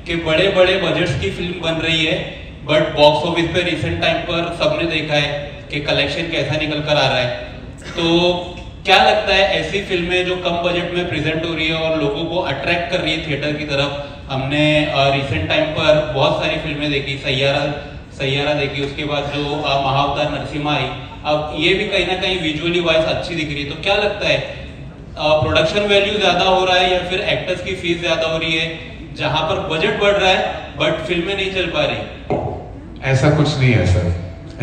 कि बड़े बड़े बजट्स की फिल्म बन रही है, बट बॉक्स ऑफिस पे रिसेंट टाइम पर सबने देखा है कि कलेक्शन कैसा निकल कर आ रहा है। तो क्या लगता है ऐसी फिल्में जो कम बजट में प्रेजेंट हो रही है और लोगों को अट्रैक्ट कर रही है थिएटर की तरफ? हमने रिसेंट टाइम पर बहुत सारी फिल्में देखी, सैयारा देखी, उसके बाद जो महाअवतार नरसिम्हा आई, अब ये भी कहीं ना कहीं विजुअली वाइज अच्छी दिख रही है। तो क्या लगता है प्रोडक्शन वैल्यू ज्यादा हो रहा है या फिर एक्टर्स की फीस ज्यादा हो रही है, जहां पर बजट बढ़ रहा है बट फिल्में नहीं चल पा रही? ऐसा कुछ नहीं है सर,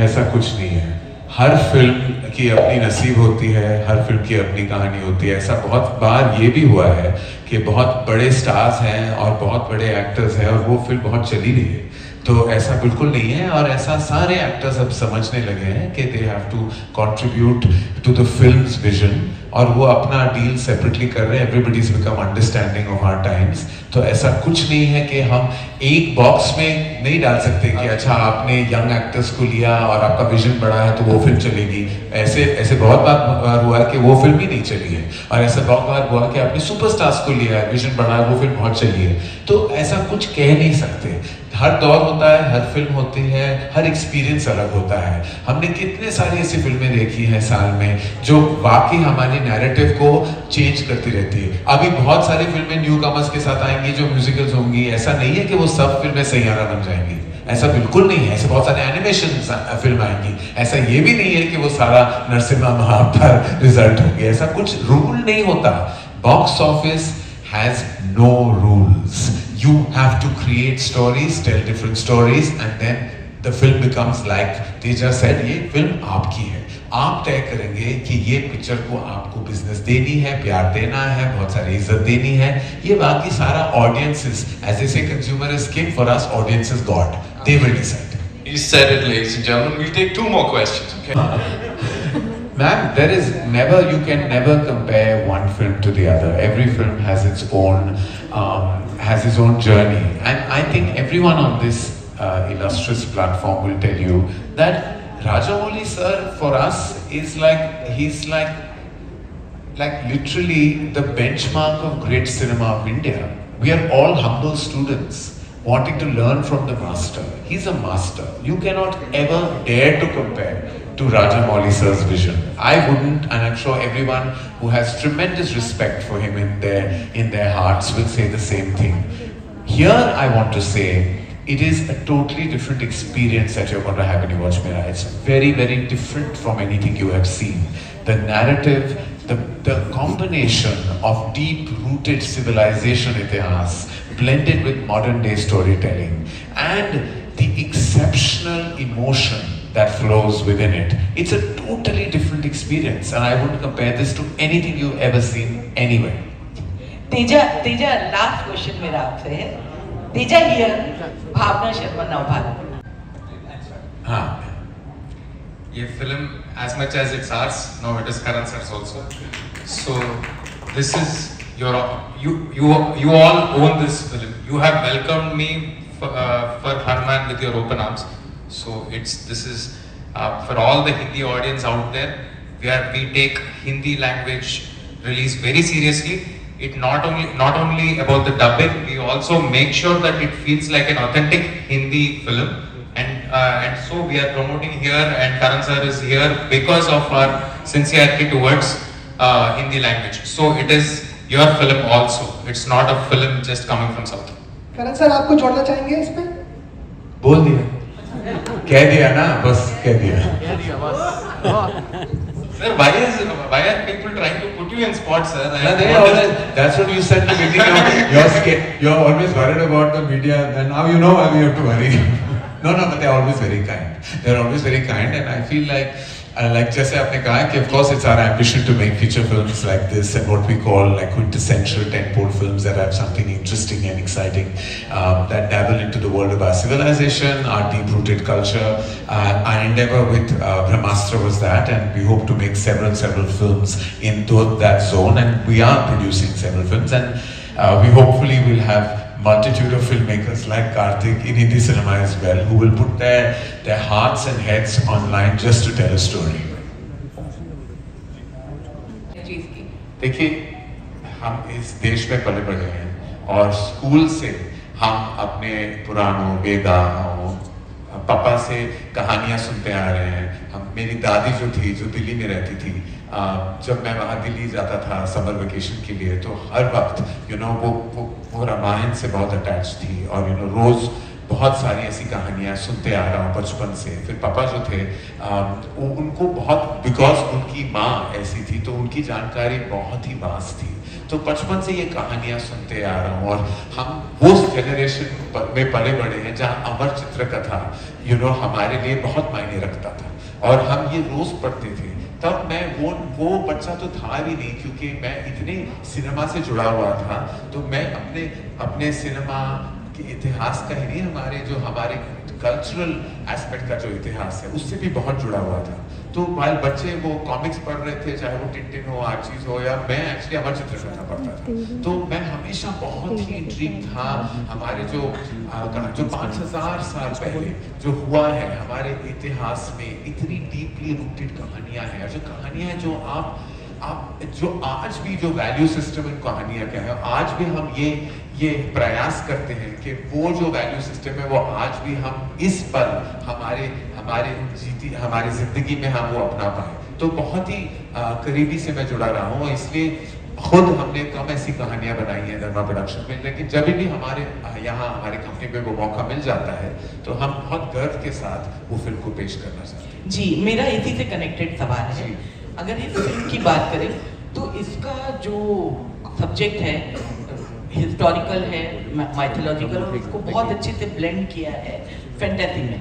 ऐसा कुछ नहीं है। हर फिल्म की अपनी नसीब होती है, हर फिल्म की अपनी कहानी होती है। ऐसा बहुत बार ये भी हुआ है कि बहुत बड़े स्टार्स हैं और बहुत बड़े एक्टर्स हैं और वो फिल्म बहुत चली नहीं है। तो ऐसा बिल्कुल नहीं है, और ऐसा सारे एक्टर्स अब समझने लगे हैं कि they have to contribute to the film's vision, और वो अपना डील सेपरेटली कर रहे हैं। Everybody is become understanding of our times. तो ऐसा कुछ नहीं है कि हम एक बॉक्स में नहीं डाल सकते कि अच्छा आपने यंग एक्टर्स को लिया और आपका विजन बड़ा है तो वो फिल्म चलेगी। ऐसे बहुत बार हुआ है कि वो फिल्म ही नहीं चली है, और ऐसा बहुत बार हुआ कि आपने सुपरस्टार्स को लिया है, विजन बड़ा है, वो फिल्म बहुत चली है। तो ऐसा कुछ कह नहीं सकते। हर दौर होता है, हर फिल्म होती है, हर एक्सपीरियंस अलग होता है। हमने कितने सारी ऐसी फिल्में देखी हैं साल में जो वाकई हमारे नैरेटिव को चेंज करती रहती है। अभी बहुत सारी फिल्में न्यू कमर्स के साथ आएंगी जो म्यूजिकल्स होंगी। ऐसा नहीं है कि वो सब फिल्में सैयारा बन जाएंगी, ऐसा बिल्कुल नहीं है। ऐसे बहुत सारे एनिमेशन फिल्म आएंगी। ऐसा ये भी नहीं है कि वो सारा नरसिम्हा महाअवतार रिजल्ट होंगे। ऐसा कुछ रूल नहीं होता। Box office has no rules. You have to create stories, tell different stories, and then the film becomes like Teja said, ये फिल्म आपकी है। आप तय करेंगे कि ये पिक्चर को आपको बिजनेस देनी है, प्यार देना है, बहुत सारी इज्जत देनी है। ये बाकी सारा audiences, as they say, consumer is king. For us, audience is God. They will decide. You said it, ladies and gentlemen. We'll take 2 more questions, okay? Ma'am, you can never compare one film to the other. Every film has its own journey. And I think everyone on this illustrious platform will tell you that Rajamouli sir, for us, he's like literally the benchmark of great cinema of India. We are all humble students wanting to learn from the master. He's a master. You cannot ever dare to compare to Rajamouli sir's vision. I wouldn't, and I'm sure everyone who has tremendous respect for him in their hearts will say the same thing. Here I want to say, it is a totally different experience that you're going to have when you watch Mera. It's very, very different from anything you have seen. The narrative, the combination of deep-rooted civilization itihas blended with modern-day storytelling, and the exceptional emotion that flows within it. It's a totally different experience, and I wouldn't compare this to anything you've ever seen anywhere. Teja, last question मेरा आपसे है। Teja here, Bhavna Sharma now Bharat. हाँ। ये film, as much as it's ours, now it is Karan sir's also. So this is you all own this film. You have welcomed me for Hanuman with your open arms. So this is for all the Hindi audience out there. We take Hindi language release very seriously. It not only about the dubbing, we also make sure that it feels like an authentic Hindi film. And so we are promoting here, and Karan sir is here because of our sincerity towards Hindi language. So it is your film also. It's not a film just coming from South. Karan sir आपको जोड़ना चाहेंगे इस पे? बोल दिया, कह दिया ना, बस कह दिया। Sir, why are people trying to put you in spots, sir? That's what you said to me. You're scared. You're always worried about the media, and now you know why we have to worry. No, but they're always very kind. They're always very kind, and I feel like जैसे आपने कहा कि of course it's our ambition to make feature films like this and what we call like quintessential tentpole films that have something interesting and exciting that dabble into the world of our civilization, our deep-rooted culture. Our endeavor with Brahmastra was that, and we hope to make several films in that zone, and we are producing several films, and we hopefully will have multitude of filmmakers like Karthik in Hindi cinema as well, who will put their hearts and heads online just to tell a story. देखिए, हम इस देश में पले बड़े हैं और school से हम अपने पुराणों वेदाओं पापा से कहानियाँ सुनते आ रहे हैं। हम मेरी दादी जो थी, जो दिल्ली में रहती थी, जब मैं वहाँ दिल्ली जाता था समर वेकेशन के लिए, तो हर वक्त वो रामायण से बहुत अटैच थी और रोज़ बहुत सारी ऐसी कहानियाँ सुनते आ रहा हूँ बचपन से। फिर पापा जो थे उनको बहुत, बिकॉज उनकी माँ ऐसी थी तो उनकी जानकारी बहुत ही वास्ट थी, तो बचपन से ये कहानियाँ सुनते आ रहा हूँ। और हम वो जनरेशन में पले बड़े हैं जहाँ अमर चित्र कथा हमारे लिए बहुत मायने रखता था और हम ये रोज पढ़ते थे। तब मैं वो बच्चा तो था भी नहीं, क्योंकि मैं इतने सिनेमा से जुड़ा हुआ था, तो मैं अपने सिनेमा के इतिहास का ही नहीं, हमारे कल्चरल एस्पेक्ट का जो इतिहास है उससे भी बहुत जुड़ा हुआ था। तो वाइल बच्चे वो कॉमिक्स पढ़ रहे थे, चाहे वो टिंटिन हो, आर्चीज हो, या मैं एक्चुअली अमर चित्र कथा पढ़ता था, तो मैं हमेशा बहुत ही इंट्रिग था। हमारे जो 5000 साल पहले जो हुआ है हमारे इतिहास में, इतनी डीपली रूटेड कहानियां हैं, जो कहानियां हैं जो आप जो आज भी जो वैल्यू सिस्टम इन कहानियां क्या है, आज भी हम ये प्रयास करते हैं कि वो जो वैल्यू सिस्टम है वो आज भी हम इस पल हमारी जिंदगी में हम वो अपना पाए। तो बहुत ही करीबी से मैं जुड़ा रहा हूँ, इसलिए खुद हमने कम ऐसी कहानियां बनाई हैं धर्मा प्रोडक्शन में, लेकिन जब भी हमारे यहाँ हमारे कंपनी में वो मौका मिल जाता है तो हम बहुत गर्व के साथ वो फिल्म को पेश करना चाहते हैं। जी, मेरा इसी से कनेक्टेड सवाल है, अगर इस फिल्म की बात करें तो इसका जो सब्जेक्ट है हिस्टोरिकल है, माइथोलॉजिकल, और इसको बहुत अच्छे से ब्लेंड किया है फैंटेसी में।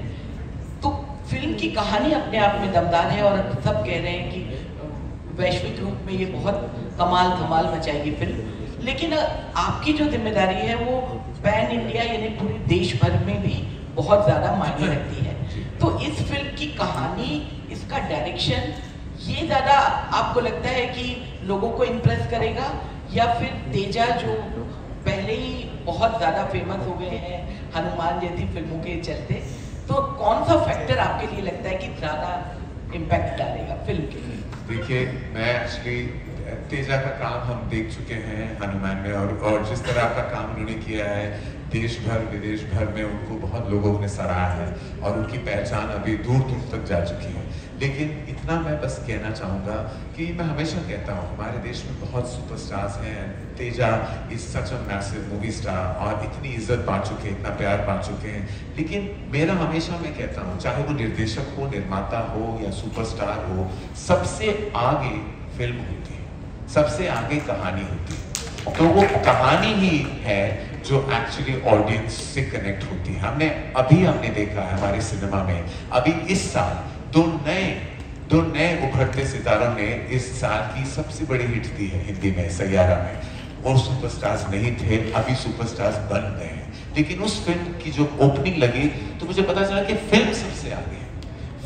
तो फिल्म की कहानी अपने आप में दमदार है और सब कह रहे हैं कि वैश्विक रूप में ये बहुत कमाल धमाल मचाएगी फिल्म, लेकिन आपकी जो जिम्मेदारी है वो पैन इंडिया यानी पूरे देश भर में भी बहुत ज़्यादा मायने रखती है। तो इस फिल्म की कहानी, इसका डायरेक्शन, ये ज़्यादा आपको लगता है कि लोगों को इम्प्रेस करेगा, या फिर तेजा जो पहले ही बहुत ज़्यादा फेमस हो गए हैं हनुमान जैसी फिल्मों के चलते, तो कौन सा फैक्टर आपके लिए लगता है कि ज़्यादा इम्पैक्ट डालेगा फिल्म के लिए? देखिए, मैं एक्चुअली तेजा का काम हम देख चुके हैं हनुमान में, और जिस तरह का काम उन्होंने किया है देश भर विदेश भर में उनको बहुत लोगों ने सराहा है और उनकी पहचान अभी दूर दूर तक जा चुकी है। लेकिन इतना मैं बस कहना चाहूँगा कि मैं हमेशा कहता हूँ हमारे देश में बहुत सुपरस्टार्स हैं, Teja is such a massive movie star और इतनी इज्जत पा चुके हैं, इतना प्यार पा चुके हैं, लेकिन मेरा हमेशा मैं कहता हूँ चाहे वो निर्देशक हो, निर्माता हो या सुपरस्टार हो, सबसे आगे फिल्म होती है, सबसे आगे कहानी होती है। तो वो कहानी ही है जो एक्चुअली ऑडियंस से कनेक्ट होती है। हमने देखा है हमारे सिनेमा में अभी इस साल दो नए उभरते सितारों ने इस साल की सबसे बड़ी हिट दी है हिंदी में, सैयारा में। और सुपरस्टार्स नहीं थे, अभी सुपरस्टार्स बन गए हैं। लेकिन उस फिल्म की जो ओपनिंग लगी तो मुझे पता चला कि फिल्म सबसे आगे है,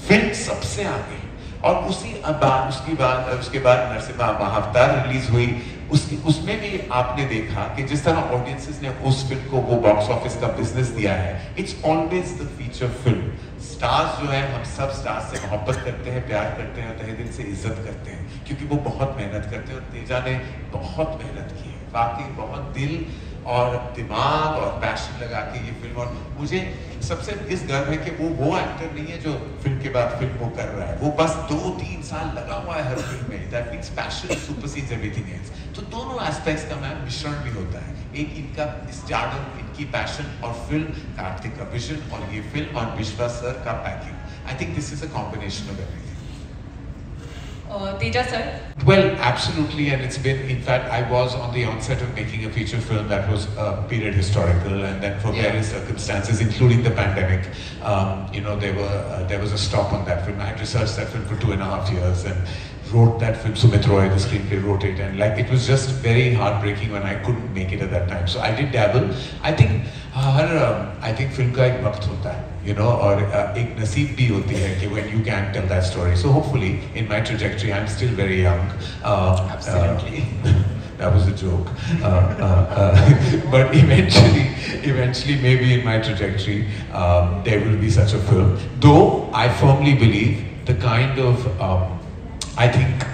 फिल्म सबसे आगे। और उसके बाद नरसिम्हा महाअवतार रिलीज हुई, उसमें भी आपने देखा कि जिस तरह ऑडियंसेस ने उस फिल्म को वो बॉक्स ऑफिस का बिजनेस दिया है। It's always the feature film. Stars जो है, हम सब स्टार्स से मोहब्बत करते हैं, प्यार करते हैं, तहे दिल से इज्जत करते हैं, क्योंकि वो बहुत मेहनत करते हैं। और तेजा ने बहुत मेहनत की है, वाकई बहुत दिल और दिमाग और पैशन लगा के ये फिल्म। और मुझे सबसे इस गर्व है कि वो एक्टर नहीं है जो फिल्म के बाद फिल्म वो कर रहा है, वो बस 2-3 साल लगा हुआ है हर फिल्म में। That means passion supersedes everything else. तो दोनों एस्पेक्ट्स का मैम मिश्रण भी होता है, एक इनका स्टारडम, इनकी पैशन, और फिल्म कार्तिक का विजन, और ये फिल्म और विश्वास सर का packing. I think this is a combination of everything. Teja sir? Well, absolutely, and it's been, in fact, I was on the onset of making a feature film that was period historical, and then for various circumstances, including the pandemic, there was a stop on that film. I had researched that film for 2.5 years and wrote that film. Sumit Roy, the screenplay, wrote it, and like it was just very heartbreaking when I couldn't make it at that time. So I did dabble. I think film का एक वक्त होता है, और एक नसीब भी होती है कि when you can tell that story. So hopefully, in my trajectory, I'm still very young. Absolutely. That was a joke. But eventually, maybe in my trajectory, there will be such a film. Though I firmly believe the kind of, I think,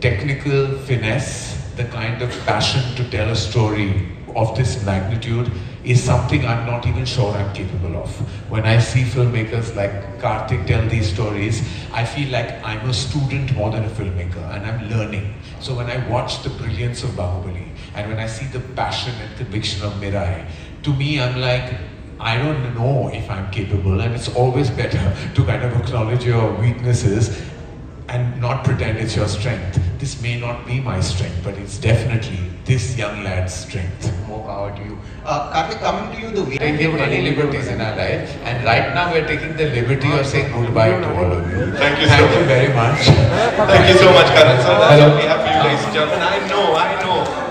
technical finesse, the kind of passion to tell a story of this magnitude is something I'm not even sure I'm capable of. When I see filmmakers like Karthik tell these stories, I feel like I'm a student more than a filmmaker, and I'm learning. So when I watch the brilliance of Bahubali, and when I see the passion and conviction of Mirai, to me I'm like, I don't know if I'm capable, and it's always better to kind of acknowledge your weaknesses and not pretend it's your strength. This may not be my strength, but it's definitely this young lad's strength. More power to you. Karthik, coming to you, the way Taking many liberties in our life, and right now we're taking the liberty of saying goodbye to all of you. Thank you so Thank much. you very much. Thank you so much, Karan sir. That's Hello. what we have for you, ladies and gentlemen. I know.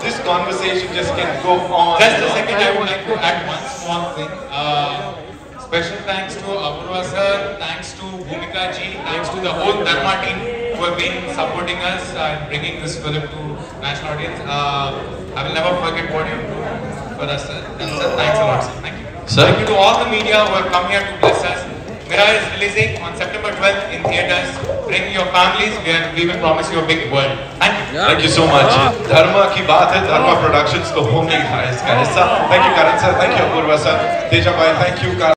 This conversation just can go on. Just a second, I would like to add one small thing. Special thanks to Apurva sir, thanks to Bhumika ji, thanks to the whole Dharma team who have been supporting us and bringing this film to national audience. I will never forget what you do for us, sir. And sir, thanks a lot, sir. Thank you. Sir. Thank you to all the media who have come here to bless us. Mirai is releasing on September 12th in theaters. Bring your families. We will promise you a big world. Thank you. Thank you so much. धर्मा की बात है, धर्मा productions तो होंगे ही इसका हिस्सा. Thank you, Karan sir. Thank you, Apurva sir. Teja bhai, thank you.